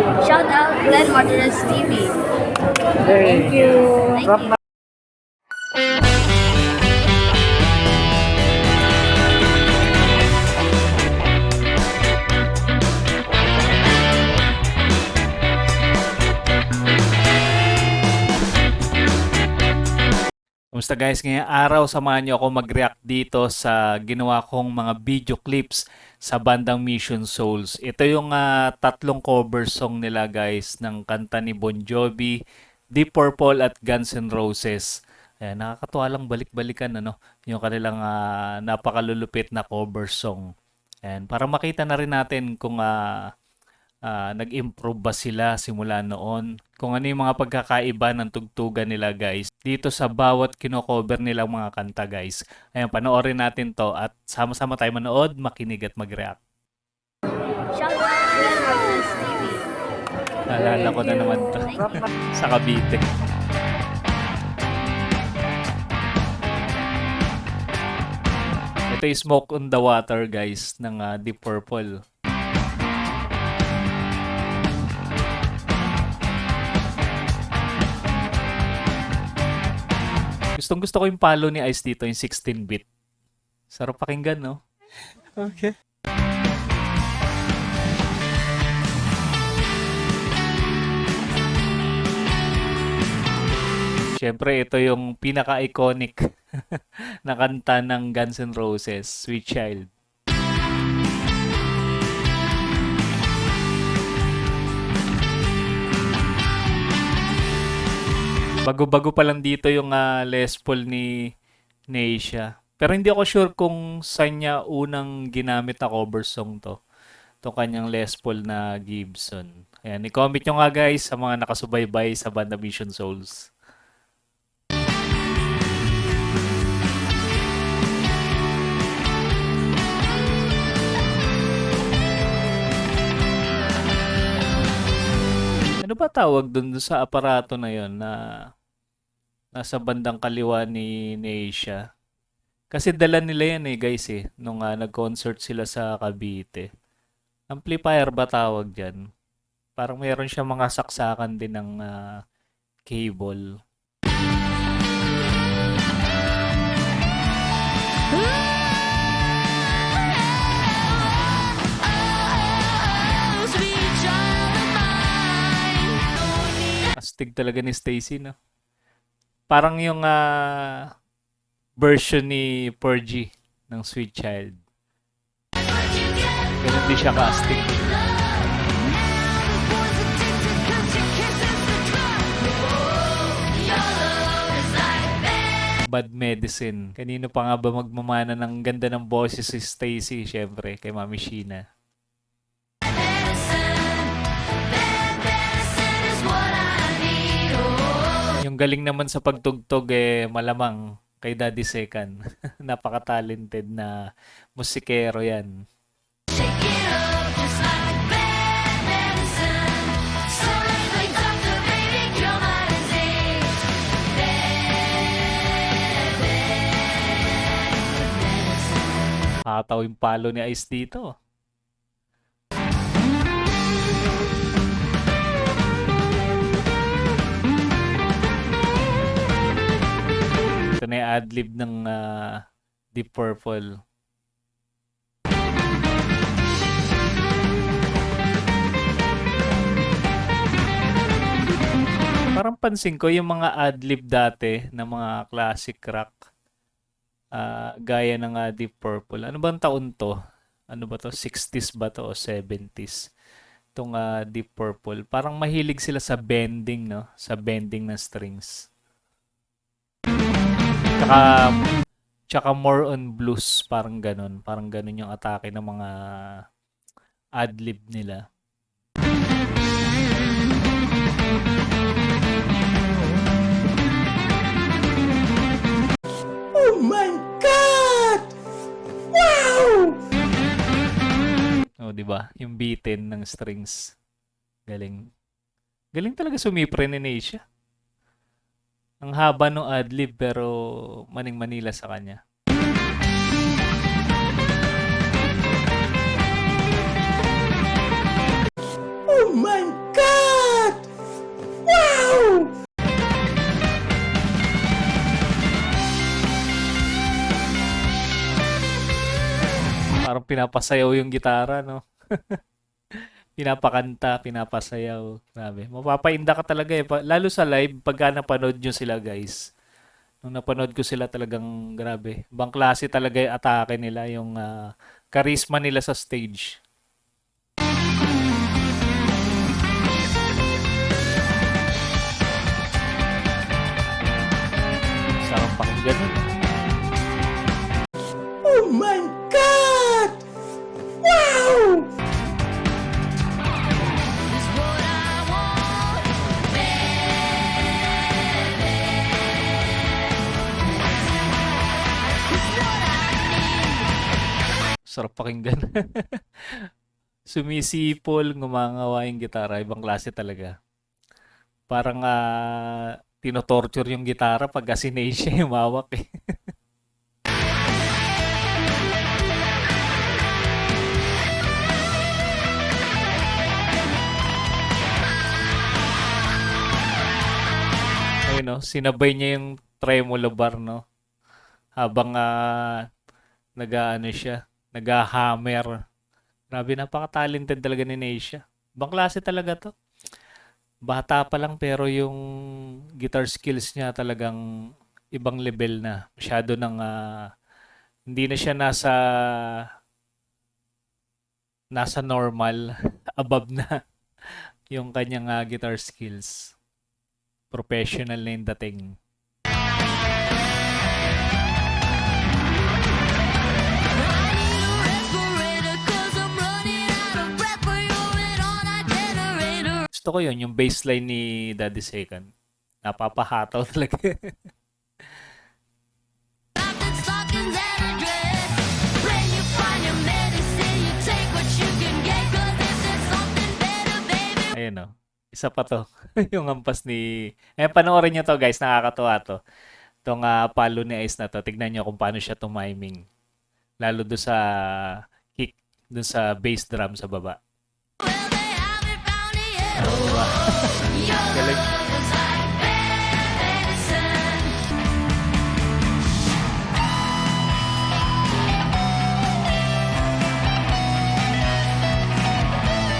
Shout out Glenn Martinez TV. Thank you. Thank you. Kumusta guys? Ngayong araw, samahan niyo ako mag-react dito sa ginawa kong mga video clips sa bandang Mission Souls. Ito yung tatlong cover song nila guys ng kanta ni Bon Jovi, Deep Purple at Guns N' Roses. Ayan, nakakatuwa lang balik-balikan yung kanilang napakalulupit na cover song. Ayan, para makita na rin natin kung nag-improve ba sila simula noon. Kung ano yung mga pagkakaiba ng tugtugan nila guys dito sa bawat kino-cover nilang mga kanta guys. Ayan, panoorin natin to at sama-sama tayo manood, makinig at mag-react. Shout out Glenn Martinez TV. Naalala ko na naman to sa Cavite. Ito yung Smoke on the Water guys ng Deep Purple. Gustong gusto ko yung palo ni Ice dito, yung 16-bit. Sarap pakinggan, no? Okay. Siyempre, ito yung pinaka-iconic na kanta ng Guns N' Roses, Sweet Child. Bago-bago pa lang dito yung Les Paul ni Asia. Pero hindi ako sure kung saan niya unang ginamit na cover song to. Itong kanyang Les Paul na Gibson. Ayan, i-comment nyo nga guys sa mga nakasubaybay sa banda Mission Souls. Ano ba tawag dun sa aparato na yon na nasa bandang kaliwa ni Asia? Kasi dala nila yan guys nung nag-concert sila sa Cavite. Amplifier ba tawag dyan? Parang mayroon siya mga saksakan din ng cable. Astig talaga ni Stacy, no? Parang yung version ni Fergie ng Sweet Child. Ganun din siya ka-astig. Bad Medicine. Kanino pa nga ba magmamana ng ganda ng boses si Stacy? Siyempre, kay Mami Sheena. Yung galing naman sa pagtugtog malamang kay Daddy Second. Napaka-talented na musikero yan. Hataw yung palo ni Ice dito. Ito na yung adlib ng Deep Purple. Parang pansin ko yung mga adlib dati ng mga classic rock gaya ng Deep Purple. Ano bang taon to? Ano ba to? 60s ba to o 70s? Itong Deep Purple. Parang mahilig sila sa bending, no? Sa bending ng strings. Tsaka more on blues, parang ganun. Parang ganun yung atake ng mga adlib nila. Oh my God! Wow! Oh, 'di ba? Yung bitin ng strings. Galing. Galing talaga sumipre ni Asia. Ang haba ng adlib pero maning-manila sa kanya. Oh my God! Parang pinapasayaw yung gitara, no? Pinapakanta, pinapasayaw. Grabe. Mapapainda ka talaga eh. Lalo sa live, pagka napanood nyo sila guys. Nung napanood ko sila talagang grabe. Ibang klase talaga yung atake nila, yung charisma nila sa stage. Sarap pakinggan nun. Oh my God! Wow! Sarap pakinggan. Sumisipol, ngumangawa yung gitara. Ibang klase talaga. Parang tinotorture yung gitara pag sinay siya yung mawak eh. Ayun no, sinabay niya yung tremolo bar no. Habang nag-ano siya, nag-hammer. Grabe, napaka-talented talaga ni Neisha. Ibang klase talaga to. Bata pa lang pero yung guitar skills niya talagang ibang level na. Masyado nang hindi na siya nasa normal, above na yung kanyang guitar skills. Professional na yung dating. Gusto ko yun, yung bassline ni Daddy Second. Napapahataw talaga. Ayun o. Isa pa to. Yung hampas ni... panoorin nyo to guys. Nakakatuwa to. Itong palo ni Ice na to. Tignan nyo kung paano siya tumiming. Lalo do sa kick. Doon sa bass drum sa baba. Galing.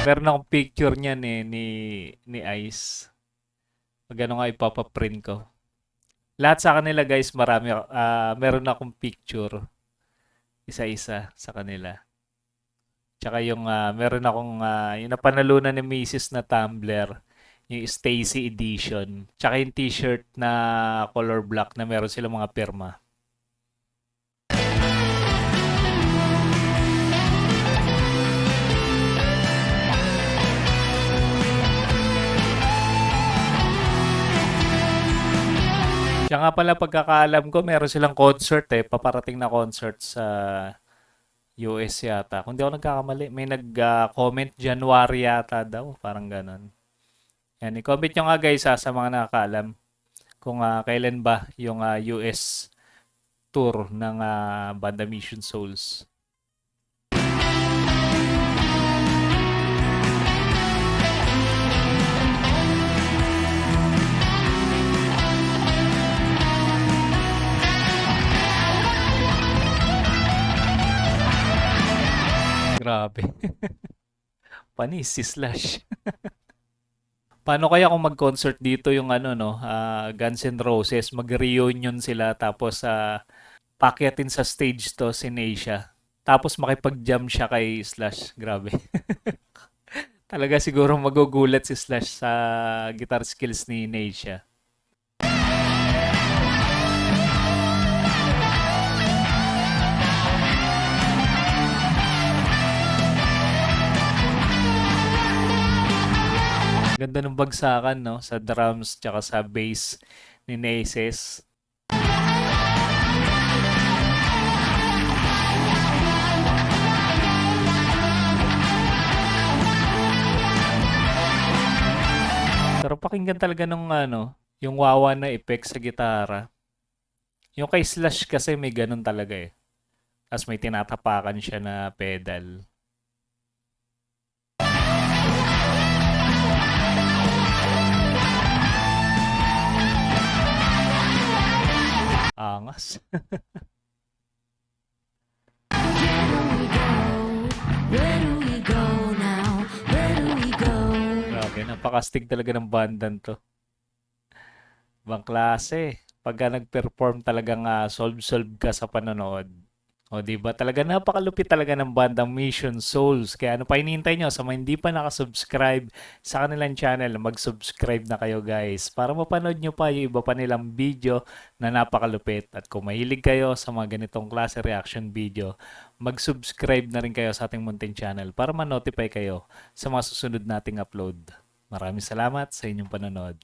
Meron akong picture niyan eh, ni Ice. Magano nga ipapaprint ko. Lahat sa kanila guys, marami. Meron akong picture. Isa-isa sa kanila. Tsaka yung meron akong yung napanalunan ni Mrs. na tumbler, yung Stacy Edition. Tsaka yung t-shirt na color black na meron silang mga pirma. Tsaka nga pala pagkakaalam ko, meron silang concert eh. Paparating na concert sa US yata. Kung di ako nagkakamali, may nag-comment January yata daw. Parang ganon. Yan, i-comment nyo nga guys sa mga nakakaalam kung kailan ba yung US tour ng Banda Mission Souls. Grabe. Panis si Slash. Paano kaya kung mag-concert dito yung Guns N' Roses, mag-reunion sila tapos pakyatin sa stage to si Neisha. Tapos makipag-jam siya kay Slash. Grabe. Talaga siguro magugulat si Slash sa guitar skills ni Neisha. Ganda ng bagsakan, no? Sa drums tsaka sa bass ni Naces. Pero pakinggan talaga nung yung wawa na effect sa gitara. Yung kay Slash kasi may ganun talaga eh. Tapos may tinatapakan siya na pedal. Angas. Grabe, napakastig talaga ng bandan to. Ibang klase. Pagka nag-perform talagang solve-solve ka sa panonood. O, di ba? Talaga napakalupit talaga ng bandang Mission Souls. Kaya ano pa hinihintay nyo? Sa mga hindi pa nakasubscribe sa kanilang channel, mag-subscribe na kayo guys. Para mapanood nyo pa yung iba pa nilang video na napakalupit. At kung mahilig kayo sa mga ganitong klase reaction video, mag-subscribe na rin kayo sa ating munting channel para ma-notify kayo sa mga susunod nating upload. Maraming salamat sa inyong panonood.